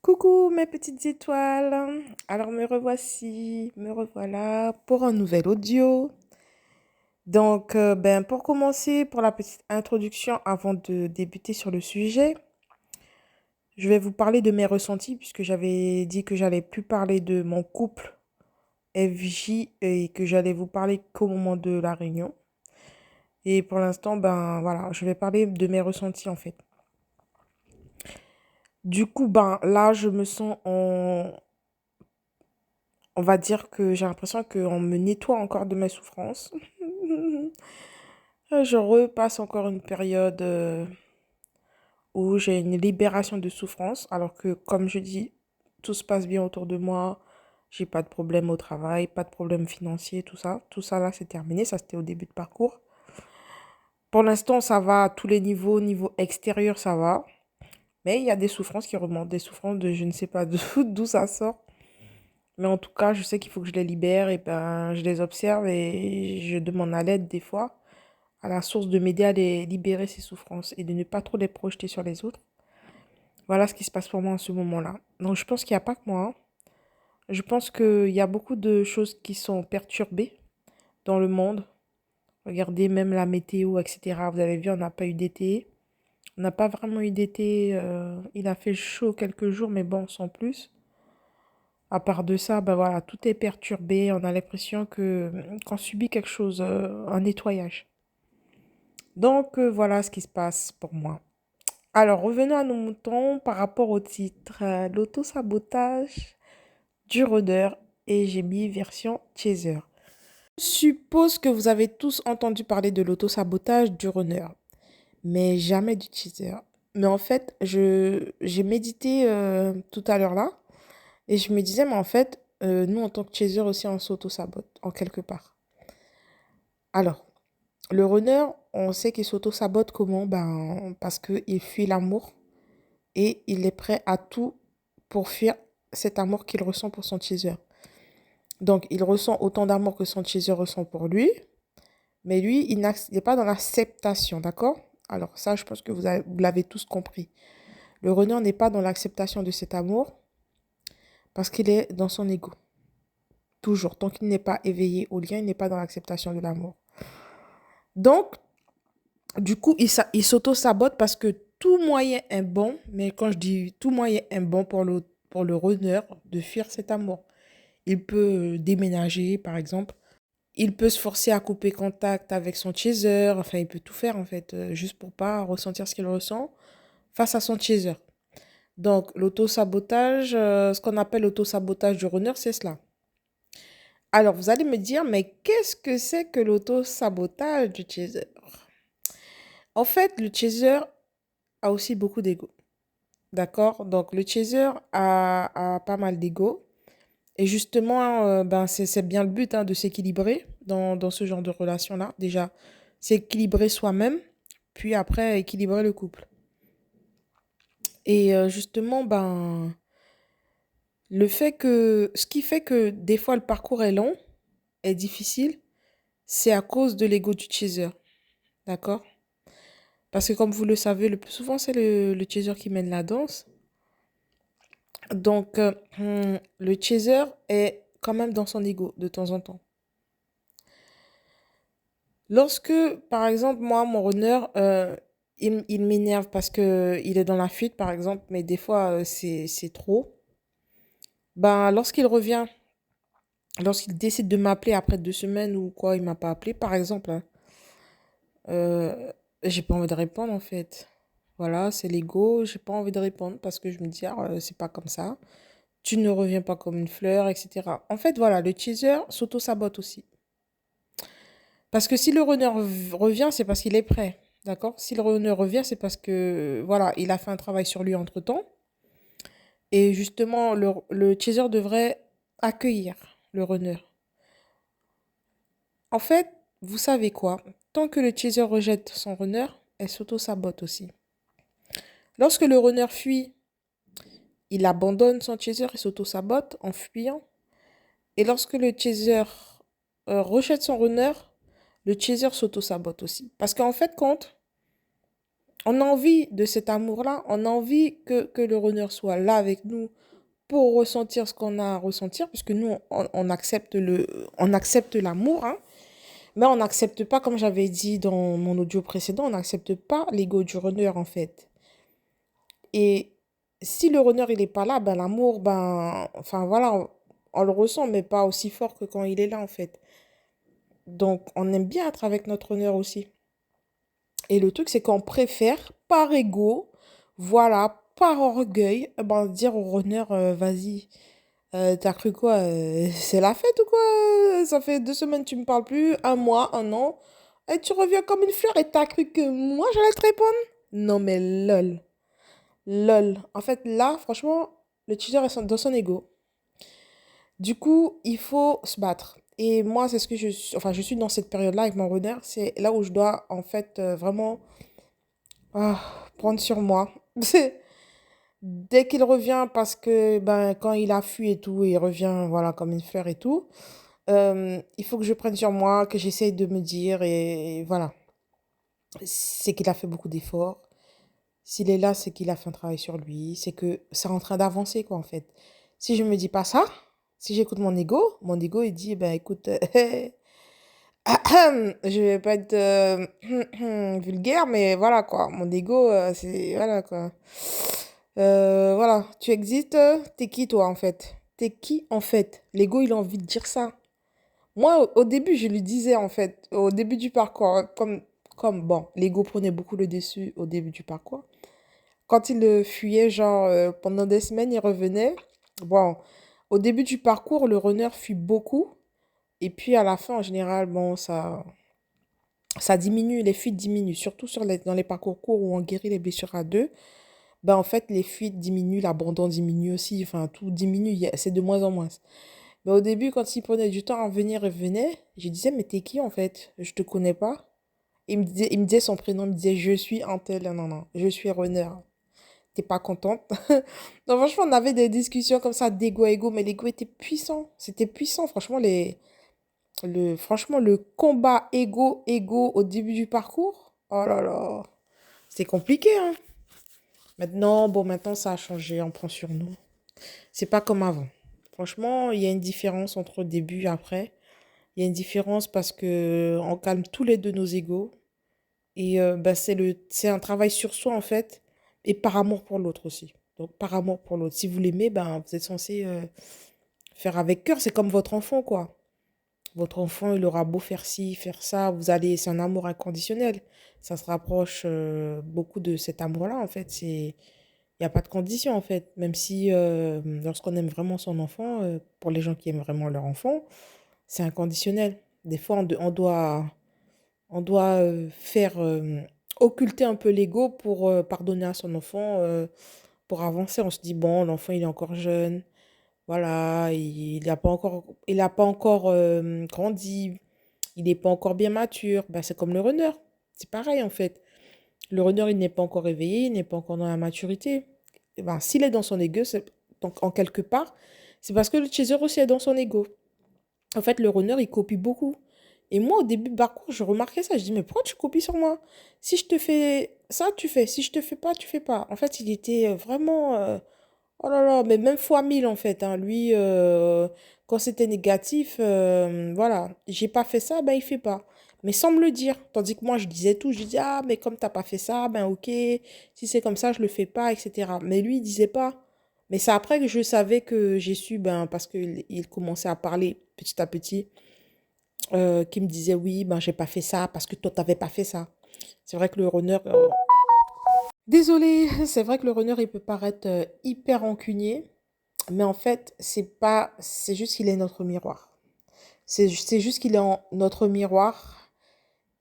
Coucou mes petites étoiles. Alors me revoilà pour un nouvel audio. Donc pour commencer, pour la petite introduction avant de débuter sur le sujet, je vais vous parler de mes ressentis puisque j'avais dit que j'allais plus parler de mon couple FJ et que j'allais vous parler qu'au moment de la réunion. Et pour l'instant, voilà, je vais parler de mes ressentis en fait. Du coup, là, je me sens on va dire que j'ai l'impression qu'on me nettoie encore de mes souffrances. Je repasse encore une période où j'ai une libération de souffrance, alors que, comme je dis, tout se passe bien autour de moi. J'ai pas de problème au travail, pas de problème financier, tout ça. Tout ça, là, c'est terminé. Ça, c'était au début de parcours. Pour l'instant, ça va à tous les niveaux. Niveau extérieur, ça va. Mais il y a des souffrances qui remontent, des souffrances de je ne sais pas d'où ça sort. Mais en tout cas, je sais qu'il faut que je les libère et je les observe et je demande à l'aide des fois à la source de m'aider à les libérer ces souffrances et de ne pas trop les projeter sur les autres. Voilà ce qui se passe pour moi en ce moment-là. Donc je pense qu'il n'y a pas que moi, hein. Je pense qu'il y a beaucoup de choses qui sont perturbées dans le monde. Regardez même la météo, etc. Vous avez vu, on n'a pas eu d'été. On n'a pas vraiment eu d'été. Il a fait chaud quelques jours, mais bon, sans plus. À part de ça, voilà, tout est perturbé. On a l'impression qu'on subit quelque chose, un nettoyage. Donc voilà ce qui se passe pour moi. Alors revenons à nos moutons par rapport au titre. L'auto-sabotage du rôdeur et j'ai mis version chaser. Je suppose que vous avez tous entendu parler de l'auto-sabotage du runner, mais jamais du chaser. Mais en fait, j'ai médité tout à l'heure là et je me disais, mais en fait, nous en tant que chaser aussi, on s'auto-sabote en quelque part. Alors, le runner, on sait qu'il s'auto-sabote comment? Parce qu'il fuit l'amour et il est prêt à tout pour fuir cet amour qu'il ressent pour son chaser. Donc, il ressent autant d'amour que son chaser ressent pour lui, mais lui, il n'est pas dans l'acceptation, d'accord? Alors ça, je pense que vous l'avez tous compris. Le runner n'est pas dans l'acceptation de cet amour parce qu'il est dans son ego. Toujours. Tant qu'il n'est pas éveillé au lien, il n'est pas dans l'acceptation de l'amour. Donc, du coup, il s'auto-sabote parce que tout moyen est bon, mais quand je dis tout moyen est bon pour le runner de fuir cet amour. Il peut déménager, par exemple. Il peut se forcer à couper contact avec son chaser. Enfin, il peut tout faire, en fait, juste pour pas ressentir ce qu'il ressent face à son chaser. Donc, l'auto-sabotage, ce qu'on appelle l'auto-sabotage du runner, c'est cela. Alors, vous allez me dire, mais qu'est-ce que c'est que l'auto-sabotage du chaser? En fait, le chaser a aussi beaucoup d'ego. D'accord? Donc, le chaser a pas mal d'ego. Et justement, c'est bien le but, hein, de s'équilibrer dans ce genre de relation-là. Déjà, s'équilibrer soi-même, puis après, équilibrer le couple. Et justement, ce qui fait que des fois le parcours est long, est difficile, c'est à cause de l'ego du chaser. D'accord? Parce que comme vous le savez, le plus souvent, c'est le chaser qui mène la danse. Donc, le chaser est quand même dans son ego de temps en temps. Lorsque, par exemple, moi, mon runner, il m'énerve parce que il est dans la fuite, par exemple, mais des fois, c'est trop. Lorsqu'il décide de m'appeler après 2 semaines ou quoi, il m'a pas appelé, par exemple, hein, j'ai pas envie de répondre, en fait. Voilà, c'est l'ego, j'ai pas envie de répondre parce que je me dis, c'est pas comme ça. Tu ne reviens pas comme une fleur, etc. En fait, voilà, le teaser s'auto-sabote aussi. Parce que si le runner revient, c'est parce qu'il est prêt. D'accord? Si le runner revient, c'est parce que, voilà, il a fait un travail sur lui entre-temps. Et justement, le chaser devrait accueillir le runner. En fait, vous savez quoi? Tant que le chaser rejette son runner, elle s'auto-sabote aussi. Lorsque le runner fuit, il abandonne son chaser et s'auto-sabote en fuyant. Et lorsque le chaser rejette son runner, le chaser s'auto-sabote aussi. Parce qu'en fait, On a envie de cet amour-là, on a envie que le runner soit là avec nous pour ressentir ce qu'on a à ressentir, puisque nous, on accepte l'amour, hein, mais on n'accepte pas, comme j'avais dit dans mon audio précédent, on n'accepte pas l'ego du runner, en fait. Et si le runner, il n'est pas là, ben l'amour, ben, enfin voilà, on le ressent, mais pas aussi fort que quand il est là, en fait. Donc, on aime bien être avec notre runner aussi. Et le truc, c'est qu'on préfère, par ego, voilà, par orgueil, ben, dire au runner, vas-y, t'as cru quoi? C'est la fête ou quoi? Ça fait 2 semaines que tu me parles plus, un mois, un an, et tu reviens comme une fleur et t'as cru que moi, j'allais te répondre? Non, mais lol. Lol. En fait, là, franchement, le teaser est dans son ego. Du coup, il faut se battre. Et moi, c'est ce que enfin, je suis dans cette période-là avec mon runner. C'est là où je dois, en fait, vraiment ah, prendre sur moi. Dès qu'il revient, parce que ben, quand il a fui et tout, il revient voilà, comme une fleur et tout, il faut que je prenne sur moi, que j'essaye de me dire, et voilà, c'est qu'il a fait beaucoup d'efforts. S'il est là, c'est qu'il a fait un travail sur lui, c'est que c'est en train d'avancer, quoi, en fait. Si je me dis pas ça, si j'écoute mon ego, il dit, ben écoute, je vais pas être vulgaire, mais voilà, quoi. Mon ego, c'est, voilà, quoi. Voilà, tu existes, t'es qui, toi, en fait? T'es qui, en fait? L'ego, il a envie de dire ça. Moi, au début, je lui disais, en fait, au début du parcours, hein, bon, l'ego prenait beaucoup le dessus au début du parcours. Quand il fuyait, genre, pendant des semaines, il revenait. Bon, au début du parcours, le runner fuit beaucoup. Et puis, à la fin, en général, bon, ça diminue, les fuites diminuent. Surtout dans les parcours courts où on guérit les blessures à deux. Ben, en fait, les fuites diminuent, l'abandon diminue aussi. Enfin, tout diminue, c'est de moins en moins. Mais au début, quand il prenait du temps à venir et venait, je disais, mais t'es qui, en fait? Je te connais pas. Il me disait son prénom, il me disait, je suis un tel. Non, non, je suis runner. T'es pas contente. Donc franchement, on avait des discussions comme ça d'ego à ego, mais l'ego était puissant. C'était puissant, franchement, franchement, le combat ego au début du parcours. Oh là là, c'est compliqué, hein. Maintenant, bon, maintenant ça a changé, on prend sur nous. C'est pas comme avant. Franchement, il y a une différence entre le début et après. Il y a une différence parce que on calme tous les deux nos égos. Et bah, c'est un travail sur soi, en fait, et par amour pour l'autre aussi. Donc, par amour pour l'autre. Si vous l'aimez, ben, vous êtes censé faire avec cœur. C'est comme votre enfant, quoi. Votre enfant, il aura beau faire ci, faire ça, c'est un amour inconditionnel. Ça se rapproche beaucoup de cet amour-là, en fait. Il n'y a pas de condition, en fait. Même si, lorsqu'on aime vraiment son enfant, pour les gens qui aiment vraiment leur enfant, c'est inconditionnel. Des fois, on doit faire occulter un peu l'ego pour pardonner à son enfant, pour avancer. On se dit, bon, l'enfant, il est encore jeune. Voilà, il n'a pas encore grandi. Il n'est pas encore bien mature. Bah, c'est comme le runner. C'est pareil, en fait. Le runner, il n'est pas encore éveillé, il n'est pas encore dans la maturité. Et ben, s'il est dans son ego, donc en quelque part, c'est parce que le chaser aussi est dans son ego. En fait, le runner, il copie beaucoup. Et moi, au début du parcours, je remarquais ça. Je dis, mais pourquoi tu copies sur moi? Si je te fais ça, tu fais. Si je te fais pas, tu fais pas. En fait, il était vraiment... oh là là, mais même fois 1000 en fait, hein. Lui, quand c'était négatif, voilà. J'ai pas fait ça, ben il fait pas. Mais sans me le dire. Tandis que moi, je disais tout. Je disais, ah, mais comme t'as pas fait ça, ben ok. Si c'est comme ça, je le fais pas, etc. Mais lui, il disait pas. Mais c'est après que je savais que j'ai su, ben, parce qu'il commençait à parler petit à petit, qui me disait, oui, ben, j'ai pas fait ça parce que toi, t'avais pas fait ça. C'est vrai que le runner. Désolé, c'est vrai que le runner, il peut paraître hyper rancunier, mais en fait, c'est juste qu'il est notre miroir. C'est juste qu'il est notre miroir.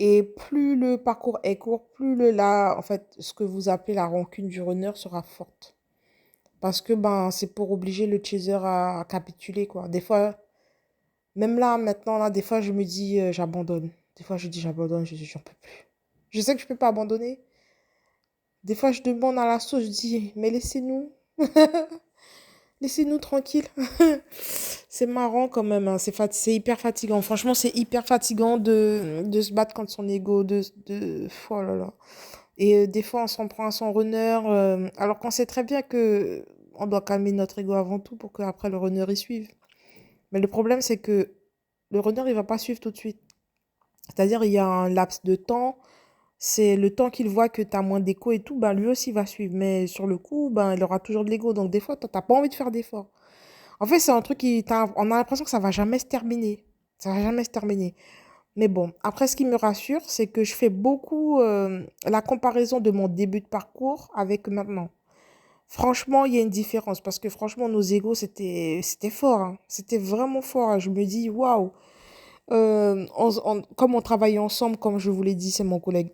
Et plus le parcours est court, plus en fait, ce que vous appelez la rancune du runner sera forte. Parce que ben, c'est pour obliger le chaser à capituler, quoi. Des fois, même là, maintenant, là, des fois, je me dis, j'abandonne. Des fois, je dis, j'abandonne, je dis, j'en peux plus. Je sais que je peux pas abandonner. Des fois, je demande à la sauce, je dis, mais laissez-nous. Laissez-nous tranquille. C'est marrant quand même, hein. C'est hyper fatigant. Franchement, c'est hyper fatigant de se battre contre son ego. Oh là là. Et des fois, on s'en prend à son runner, alors qu'on sait très bien que on doit calmer notre ego avant tout pour qu'après le runner y suive. Mais le problème, c'est que le runner, il va pas suivre tout de suite. C'est-à-dire, il y a un laps de temps. C'est le temps qu'il voit que tu as moins d'écho et tout, ben lui aussi va suivre. Mais sur le coup, ben il aura toujours de l'ego. Donc des fois, toi, t'as pas envie de faire d'efforts. En fait, c'est un truc on a l'impression que ça va jamais se terminer. Ça va jamais se terminer. Mais bon, après, ce qui me rassure, c'est que je fais beaucoup la comparaison de mon début de parcours avec maintenant. Franchement, il y a une différence parce que franchement, nos égos, c'était fort, hein. C'était vraiment fort, hein. Je me dis, waouh. Comme on travaillait ensemble, comme je vous l'ai dit, c'est mon collègue.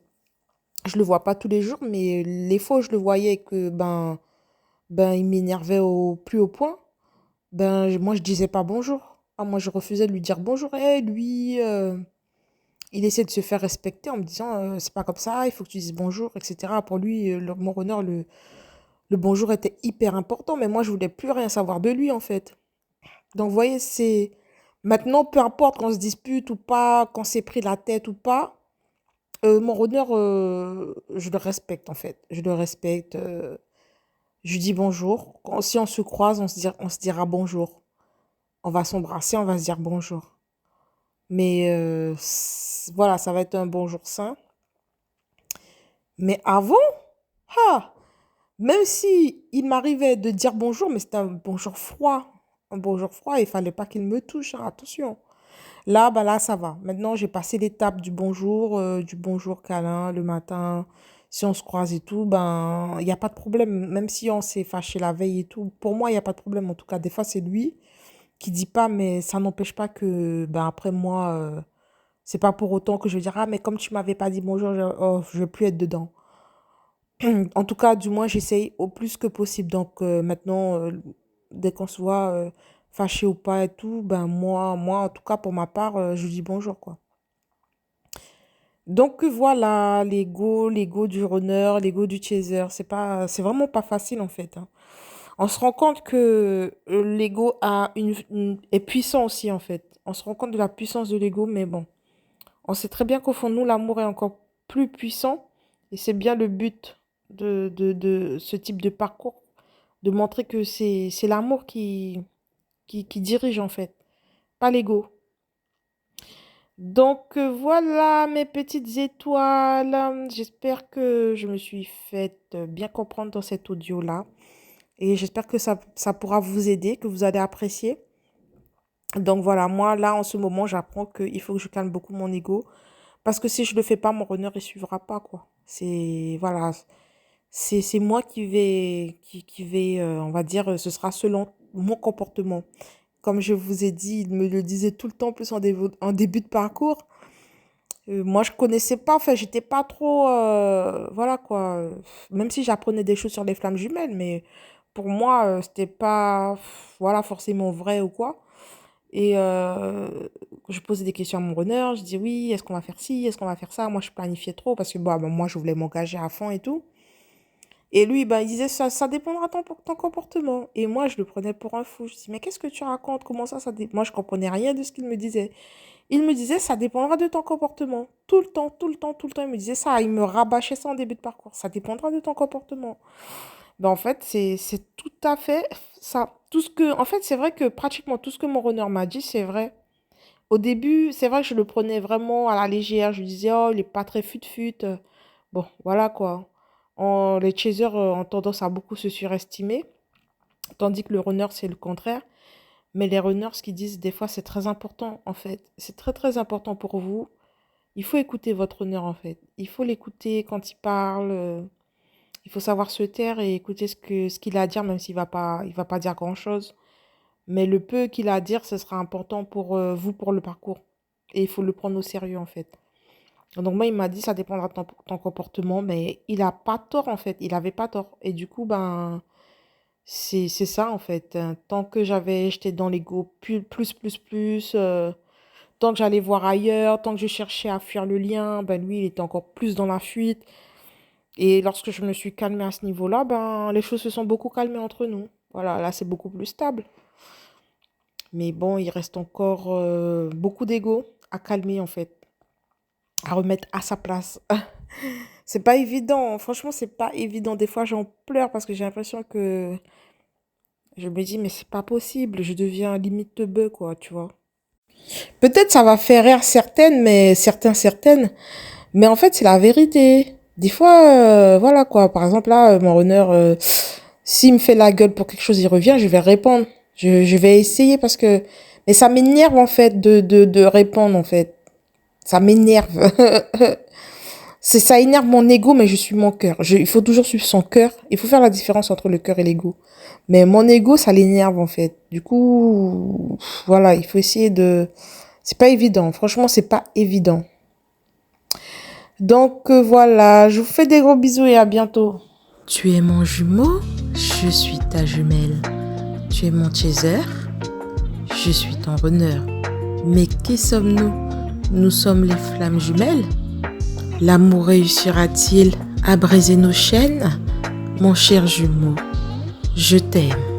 Je le vois pas tous les jours, mais les fois où je le voyais que ben il m'énervait au plus haut point, moi je disais pas bonjour. Ah, moi je refusais de lui dire bonjour. Et lui, il essaie de se faire respecter en me disant c'est pas comme ça, il faut que tu dises bonjour, etc. Pour lui, mon honneur, le bonjour était hyper important, mais moi je voulais plus rien savoir de lui en fait. Donc vous voyez, c'est maintenant peu importe qu'on se dispute ou pas, qu'on s'est pris la tête ou pas, mon honneur, je le respecte en fait. Je le respecte. Je lui dis bonjour. Si on se croise, on se dira bonjour. On va s'embrasser, on va se dire bonjour. Mais voilà, ça va être un bonjour sain. Mais avant, ah, même si il m'arrivait de dire bonjour, mais c'était un bonjour froid. Un bonjour froid, il fallait pas qu'il me touche, hein, attention. Là, bah là, ça va. Maintenant, j'ai passé l'étape du bonjour câlin le matin. Si on se croise et tout, ben, il n'y a pas de problème. Même si on s'est fâché la veille et tout, pour moi, il n'y a pas de problème. En tout cas, des fois, c'est lui qui dit pas, mais ça n'empêche pas que, ben, après moi, c'est pas pour autant que je vais dire, ah, mais comme tu m'avais pas dit bonjour, je veux plus être dedans. En tout cas, du moins, j'essaye au plus que possible. Donc, maintenant, dès qu'on se voit, fâché ou pas et tout, ben, moi, en tout cas, pour ma part, je dis bonjour, quoi. Donc voilà, l'ego du runner, l'ego du chaser, c'est vraiment pas facile en fait, hein. On se rend compte que l'ego est puissant aussi en fait. On se rend compte de la puissance de l'ego, mais bon, on sait très bien qu'au fond de nous, l'amour est encore plus puissant et c'est bien le but de ce type de parcours, de montrer que c'est l'amour qui dirige en fait, pas l'ego. Donc voilà mes petites étoiles. J'espère que je me suis faite bien comprendre dans cet audio-là. Et j'espère que ça pourra vous aider, que vous allez apprécier. Donc voilà, moi là en ce moment, j'apprends qu'il faut que je calme beaucoup mon ego. Parce que si je le fais pas, mon runner ne suivra pas, quoi. Voilà, c'est moi qui vais, on va dire, ce sera selon mon comportement. Comme je vous ai dit, il me le disait tout le temps, plus en début de parcours. Moi, je connaissais pas, enfin, j'étais pas trop, voilà quoi. Même si j'apprenais des choses sur les flammes jumelles, mais pour moi, c'était pas, voilà, forcément vrai ou quoi. Et je posais des questions à mon runner, je dis oui, est-ce qu'on va faire ci, est-ce qu'on va faire ça? Moi, je planifiais trop parce que bah, moi, je voulais m'engager à fond et tout. Et lui, ben, il disait ça dépendra de ton comportement. Et moi, je le prenais pour un fou. Je dis, mais qu'est-ce que tu racontes? Comment ça. Moi, je comprenais rien de ce qu'il me disait. Il me disait, ça dépendra de ton comportement. Tout le temps, tout le temps, tout le temps, il me disait ça. Il me rabâchait ça en début de parcours. Ça dépendra de ton comportement. Ben, en fait, c'est tout à fait ça. En fait, c'est vrai que pratiquement tout ce que mon runner m'a dit, c'est vrai. Au début, c'est vrai que je le prenais vraiment à la légère. Je lui disais, oh, il est pas très fut-fut. Bon, voilà quoi. Les chasers ont tendance à beaucoup se surestimer, tandis que le runner, c'est le contraire. Mais les runners, ce qu'ils disent, des fois, c'est très important, en fait. C'est très, très important pour vous. Il faut écouter votre runner, en fait. Il faut l'écouter quand il parle. Il faut savoir se taire et écouter ce qu'il a à dire, même s'il va pas dire grand-chose. Mais le peu qu'il a à dire, ce sera important pour vous, pour le parcours. Et il faut le prendre au sérieux, en fait. Donc moi, il m'a dit, ça dépendra de ton comportement, mais il a pas tort, en fait. Il avait pas tort. Et du coup, ben, c'est ça, en fait. Tant que j'étais dans l'ego tant que j'allais voir ailleurs, tant que je cherchais à fuir le lien, ben lui, il était encore plus dans la fuite. Et lorsque je me suis calmée à ce niveau-là, ben, les choses se sont beaucoup calmées entre nous. Voilà, là, c'est beaucoup plus stable. Mais bon, il reste encore beaucoup d'ego à calmer, en fait, à remettre à sa place. C'est pas évident. Franchement, c'est pas évident. Des fois, j'en pleure parce que j'ai l'impression que je me dis, mais c'est pas possible. Je deviens limite teubeux, quoi, tu vois. Peut-être ça va faire rire certaines, mais certaines. Mais en fait, c'est la vérité. Des fois, voilà quoi. Par exemple, là, mon runner, s'il me fait la gueule pour quelque chose, il revient, je vais répondre. Je vais essayer parce que... Mais ça m'énerve en fait de répondre en fait. Ça m'énerve. Ça énerve mon ego, mais je suis mon cœur. Il faut toujours suivre son cœur. Il faut faire la différence entre le cœur et l'ego. Mais mon ego, ça l'énerve en fait. Du coup, voilà, il faut essayer de... C'est pas évident. Franchement, c'est pas évident. Donc voilà, je vous fais des gros bisous et à bientôt. Tu es mon jumeau, je suis ta jumelle. Tu es mon chaser, je suis ton runner. Mais qui sommes-nous? Nous sommes les flammes jumelles. L'amour réussira-t-il à briser nos chaînes? Mon cher jumeau, je t'aime.